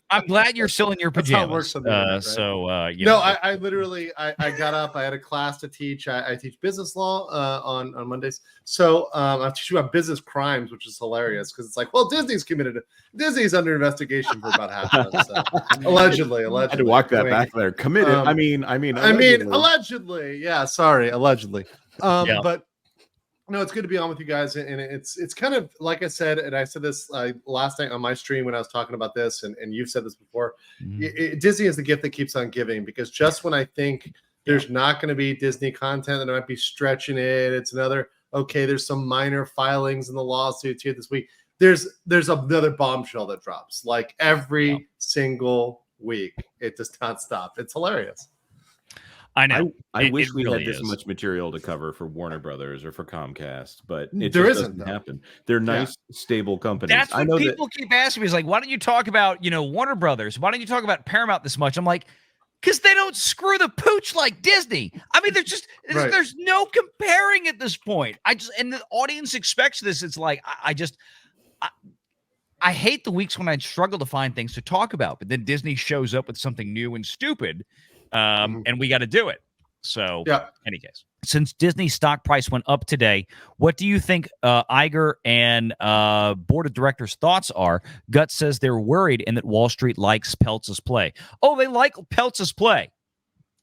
I'm glad you're still in your pajamas. That's how it works on the internet, right? So, I literally got up. I had a class to teach. I teach business law on Mondays. So I teach you about business crimes, which is hilarious because it's like, well, Disney's under investigation for about half of them. So allegedly. I had to walk that back there. Committed. I mean, allegedly. Yeah, sorry, allegedly. But no, it's good to be on with you guys, and it's kind of like I said, and I said this last night on my stream when I was talking about this, and you've said this before. Disney is the gift that keeps on giving, because just when I think there's not going to be Disney content, that I might be stretching it, it's another, okay, there's some minor filings in the lawsuits here this week. There's another bombshell that drops like every single week. It does not stop. It's hilarious. I know. I wish we really had this much material to cover for Warner Brothers or for Comcast, but it there just isn't doesn't happen. They're nice, stable companies. That's what people keep asking me. Is like, why don't you talk about, Warner Brothers? Why don't you talk about Paramount this much? I'm like, because they don't screw the pooch like Disney. I mean, there's no comparing at this point. And the audience expects this. It's like, I hate the weeks when I struggle to find things to talk about, but then Disney shows up with something new and stupid. And we got to do it. So, any case, since Disney's stock price went up today, what do you think Iger and board of directors' thoughts are? Gut says they're worried and that Wall Street likes Peltz's play. Oh, they like Peltz's play.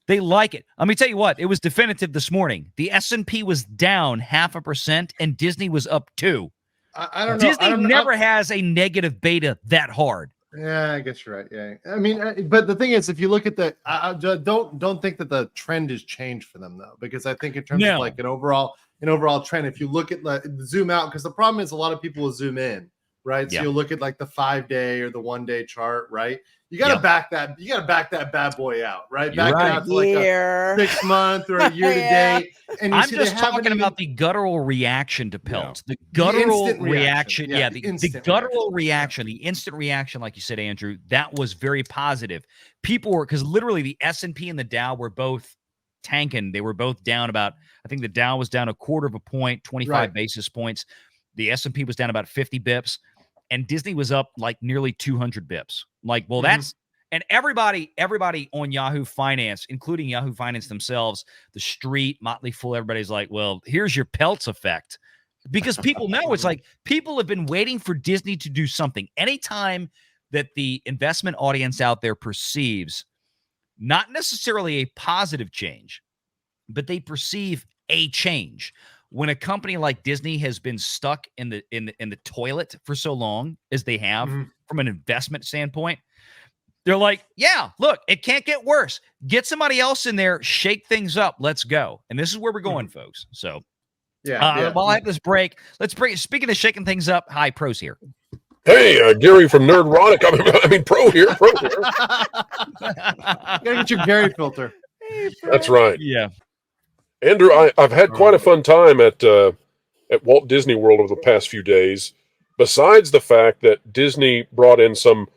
They like it. Let me tell you what, it was definitive this morning. The S&P was down 0.5% and Disney was up 2%. I don't know. Disney never has a negative beta that hard. Yeah, I guess you're right. Yeah, I mean, but the thing is, if you look at don't think that the trend has changed for them though, because I think in terms of like an overall trend, if you look at zoom out, because the problem is a lot of people will zoom in, right? So you'll look at like the 5-day or the 1-day chart, right? You got to back that. You got to back that bad boy out, right? Back it out to like a 6 month or a year to date. And I'm just talking about the guttural reaction to Peltz. The guttural reaction. Yeah, the guttural reaction, the instant reaction, like you said, Andrew, that was very positive. People were, because literally the S&P and the Dow were both tanking. They were both down about, I think the Dow was down 1/4 point, 25 basis points. The S&P was down about 50 bips. And Disney was up like nearly 200 bips. Like, well, that's, and everybody on Yahoo Finance, including Yahoo Finance themselves, the street, Motley Fool, everybody's like, well, here's your Peltz effect. Because people know, it's like people have been waiting for Disney to do something. Anytime that the investment audience out there perceives not necessarily a positive change, but they perceive a change. When a company like Disney has been stuck in the toilet for so long as they have from an investment standpoint, they're like, yeah, look, it can't get worse. Get somebody else in there, shake things up. Let's go. And this is where we're going, folks. So, while I have this break, let's bring. Speaking of shaking things up, hi, Pro's here. Hey, Gary from Nerdronic. I mean, Pro here. Gotta get your Gary filter. Hey, that's right. Yeah. Andrew, I've had quite a fun time at Walt Disney World over the past few days. Besides the fact that Disney brought in some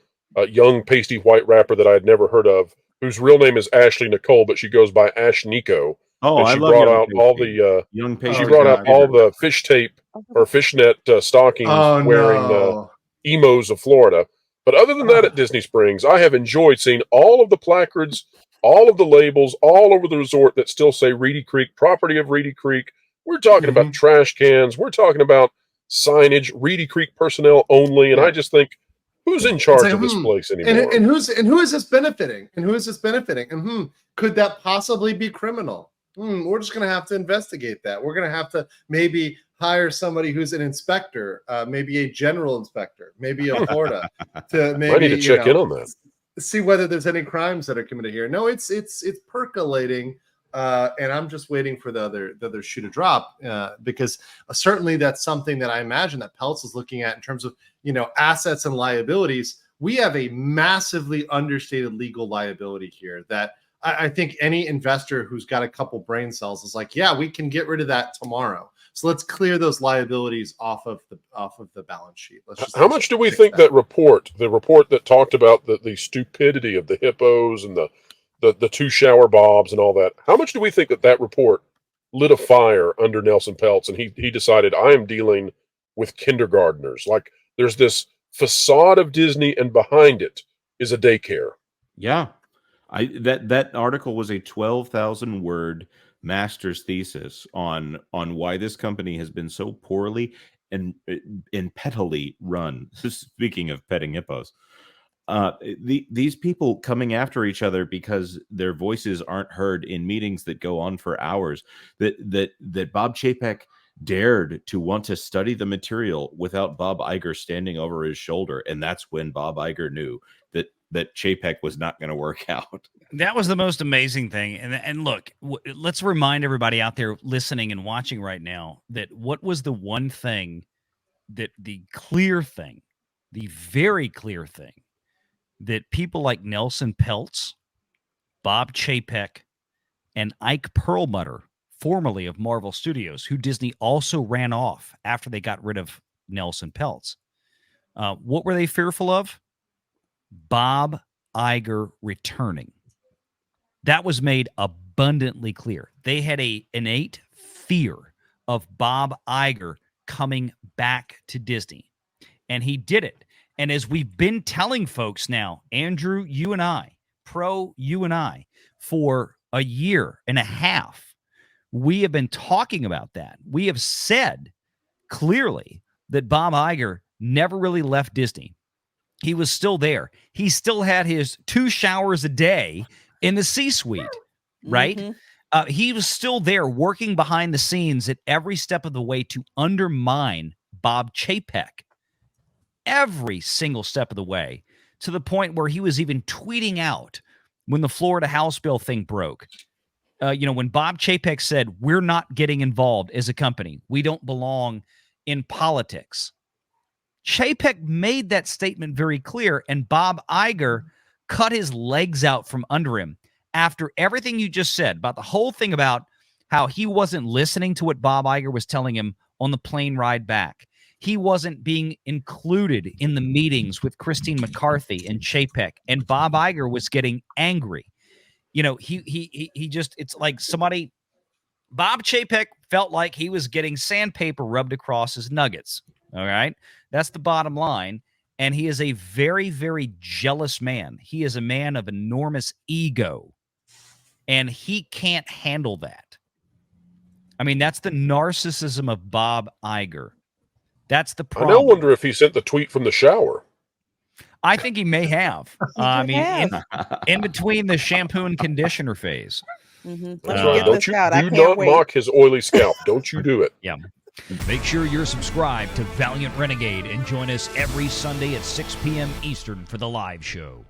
young pasty white rapper that I had never heard of, whose real name is Ashley Nicole, but she goes by Ash Nico. Oh, and she brought out all the young pasty. She brought out all the fish tape or fishnet stockings wearing emos of Florida. But other than that, at Disney Springs, I have enjoyed seeing all of the placards, all of the labels all over the resort that still say Reedy Creek, property of Reedy Creek. We're talking about trash cans. We're talking about signage, Reedy Creek personnel only. And I just think, who's in charge of this place anymore? And who is this benefiting? And who is this benefiting? And could that possibly be criminal? We're just going to have to investigate that. We're going to have to maybe hire somebody who's an inspector, maybe a general inspector, maybe a Florida, to maybe I need to check in on that. See whether there's any crimes that are committed here. No, it's percolating, and I'm just waiting for the other shoe to drop, because certainly that's something that I imagine that Peltz is looking at in terms of assets and liabilities. We have a massively understated legal liability here that I think any investor who's got a couple brain cells is like, yeah, we can get rid of that tomorrow. So let's clear those liabilities off of the balance sheet. How much do we think that report, the report that talked about the stupidity of the hippos and the two shower bobs and all that, how much do we think that report lit a fire under Nelson Peltz, and he decided, I am dealing with kindergartners? Like, there's this facade of Disney, and behind it is a daycare. Yeah. That article was a 12,000 word master's thesis on why this company has been so poorly and pettily run. Speaking of petting hippos, these people coming after each other because their voices aren't heard in meetings that go on for hours. That Bob Chapek dared to want to study the material without Bob Iger standing over his shoulder, and that's when Bob Iger knew that Chapek was not going to work out. That was the most amazing thing. And look, let's remind everybody out there listening and watching right now that what was the one thing that the very clear thing that people like Nelson Peltz, Bob Chapek, and Ike Perlmutter, formerly of Marvel Studios, who Disney also ran off after they got rid of Nelson Peltz, what were they fearful of? Bob Iger returning. That was made abundantly clear. They had an innate fear of Bob Iger coming back to Disney, and he did it. And as we've been telling folks now, Andrew, you and I, for a year and a half, we have been talking about that. We have said clearly that Bob Iger never really left Disney. He was still there. He still had his 2 showers a day in the C-suite, right? Mm-hmm. He was still there working behind the scenes at every step of the way to undermine Bob Chapek. Every single step of the way, to the point where he was even tweeting out when the Florida House bill thing broke. When Bob Chapek said, "We're not getting involved as a company. We don't belong in politics." Chapek made that statement very clear, and Bob Iger cut his legs out from under him after everything you just said about the whole thing about how he wasn't listening to what Bob Iger was telling him on the plane ride back. He wasn't being included in the meetings with Christine McCarthy and Chapek, and Bob Iger was getting angry. He just, it's like somebody, Bob Chapek felt like he was getting sandpaper rubbed across his nuggets. All right. That's the bottom line. And he is a very, very jealous man. He is a man of enormous ego, and he can't handle that. I mean, that's the narcissism of Bob Iger. That's the problem. I now wonder if he sent the tweet from the shower. I think he may have. In between the shampoo and conditioner phase. Mm-hmm. Don't you do not mock his oily scalp. Don't you do it. Yeah. Make sure you're subscribed to Valiant Renegade and join us every Sunday at 6 p.m. Eastern for the live show.